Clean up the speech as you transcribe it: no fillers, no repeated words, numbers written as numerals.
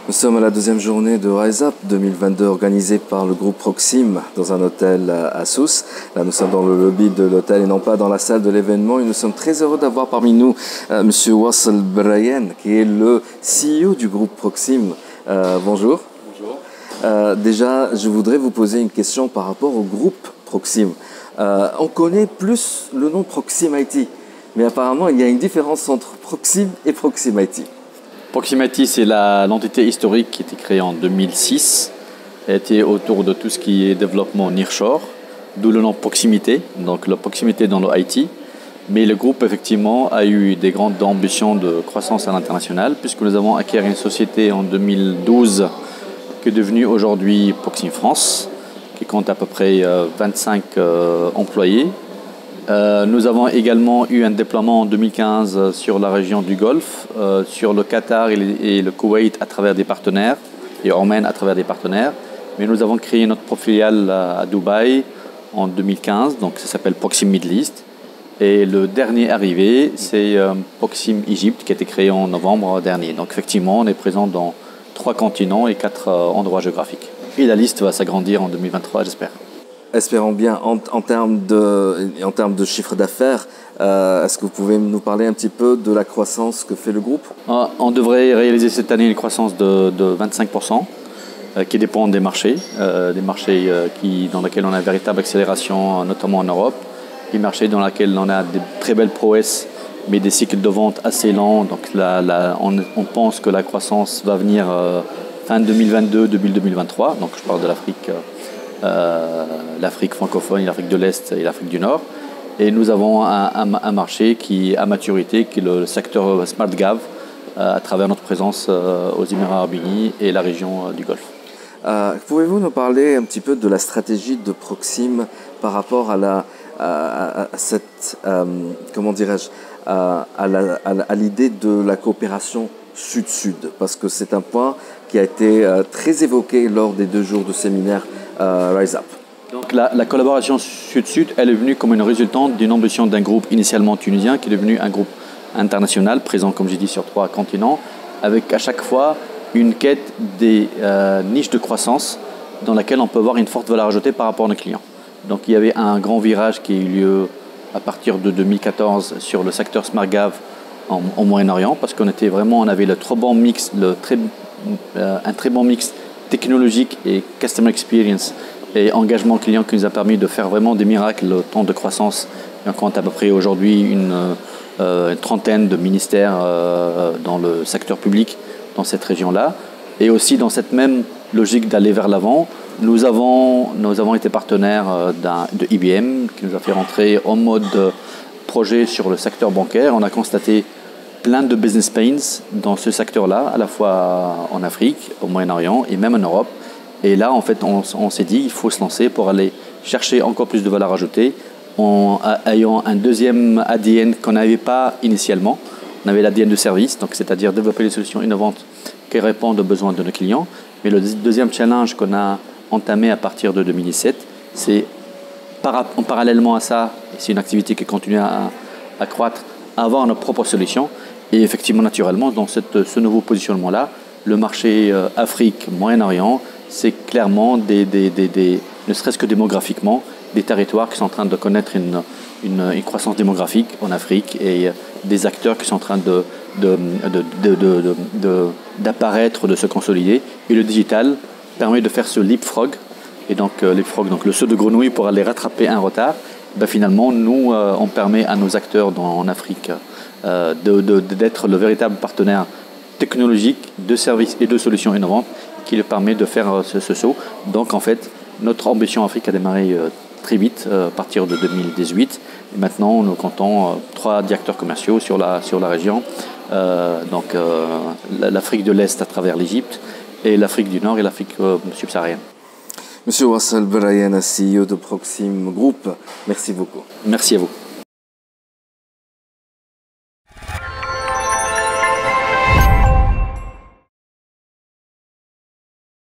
Nous sommes à la deuxième journée de Rise Up 2022 organisée par le groupe Proxim dans un hôtel à Sousse. Là, nous sommes dans le lobby de l'hôtel et non pas dans la salle de l'événement. Et nous sommes très heureux d'avoir parmi nous Monsieur Wassel Brayen, qui est le CEO du groupe Proxim. Bonjour. Bonjour. Déjà, je voudrais vous poser une question par rapport au groupe Proxim. On connaît plus le nom Proxim IT, mais apparemment, il y a une différence entre Proxim et Proxim IT. Proxim IT, c'est l'entité historique qui a été créée en 2006. Elle était autour de tout ce qui est développement nearshore, d'où le nom proximité, donc la proximité dans le IT. Mais le groupe, effectivement, a eu des grandes ambitions de croissance à l'international, puisque nous avons acquis une société en 2012 qui est devenue aujourd'hui Proxim France, qui compte à peu près 25 employés. Nous avons également eu un déploiement en 2015 sur la région du Golfe, sur le Qatar et le Koweït à travers des partenaires, et Oman à travers des partenaires. Mais nous avons créé notre filiale à Dubaï en 2015, donc ça s'appelle Proxim Middle East. Et le dernier arrivé, c'est Proxim Égypte qui a été créé en novembre dernier. Donc effectivement, on est présent dans 3 continents et 4 endroits géographiques. Et la liste va s'agrandir en 2023, j'espère. Espérons bien. En termes de chiffre d'affaires, est-ce que vous pouvez nous parler un petit peu de la croissance que fait le groupe? On devrait réaliser cette année une croissance de 25%, qui dépend des marchés dans lesquels on a une véritable accélération, notamment en Europe, des marchés dans lesquels on a des très belles prouesses, mais des cycles de vente assez lents. Donc on pense que la croissance va venir fin 2022, début 2023. Donc je parle de l'Afrique francophone, l'Afrique de l'Est et l'Afrique du Nord. Et nous avons un marché qui est à maturité, qui est le secteur SmartGav, à travers notre présence aux Émirats Arabes Unis et la région du Golfe. Pouvez-vous nous parler un petit peu de la stratégie de Proxim par rapport à l'idée de la coopération Sud-Sud? Parce que c'est un point qui a été très évoqué lors des 2 jours de séminaire Rise Up. Donc la collaboration Sud-Sud, elle est venue comme une résultante d'une ambition d'un groupe initialement tunisien qui est devenu un groupe international, présent comme j'ai dit sur 3 continents, avec à chaque fois une quête des niches de croissance dans laquelle on peut avoir une forte valeur ajoutée par rapport à nos clients. Donc il y avait un grand virage qui a eu lieu à partir de 2014 sur le secteur SmartGav au Moyen-Orient, parce on avait un très bon mix technologique et customer experience et engagement client qui nous a permis de faire vraiment des miracles le temps de croissance. On compte à peu près aujourd'hui une trentaine de ministères dans le secteur public dans cette région-là. Et aussi dans cette même logique d'aller vers l'avant, nous avons été partenaires de IBM qui nous a fait rentrer en mode projet sur le secteur bancaire. On a constaté plein de business pains dans ce secteur-là, à la fois en Afrique, au Moyen-Orient et même en Europe. Et là, en fait, on s'est dit qu'il faut se lancer pour aller chercher encore plus de valeur ajoutée en ayant un deuxième ADN qu'on n'avait pas initialement. On avait l'ADN de service, donc c'est-à-dire développer des solutions innovantes qui répondent aux besoins de nos clients. Mais le deuxième challenge qu'on a entamé à partir de 2017, c'est parallèlement à ça, c'est une activité qui continue à croître, avoir nos propres solutions. Et effectivement, naturellement, dans ce nouveau positionnement-là, le marché Afrique, Moyen-Orient, c'est clairement, ne serait-ce que démographiquement, des territoires qui sont en train de connaître une croissance démographique en Afrique et des acteurs qui sont en train d'apparaître, de se consolider. Et le digital permet de faire ce leapfrog, et donc le saut de grenouille pour aller rattraper un retard. Finalement, nous, on permet à nos acteurs en Afrique d'être le véritable partenaire technologique de services et de solutions innovantes qui leur permet de faire ce saut. Donc en fait, notre ambition Afrique a démarré très vite à partir de 2018. Et maintenant, nous comptons 3 directeurs commerciaux sur la région. L'Afrique de l'Est à travers l'Égypte et l'Afrique du Nord et l'Afrique subsaharienne. Monsieur Wassel Brayen, CEO de Proxim Group, merci beaucoup. Merci à vous.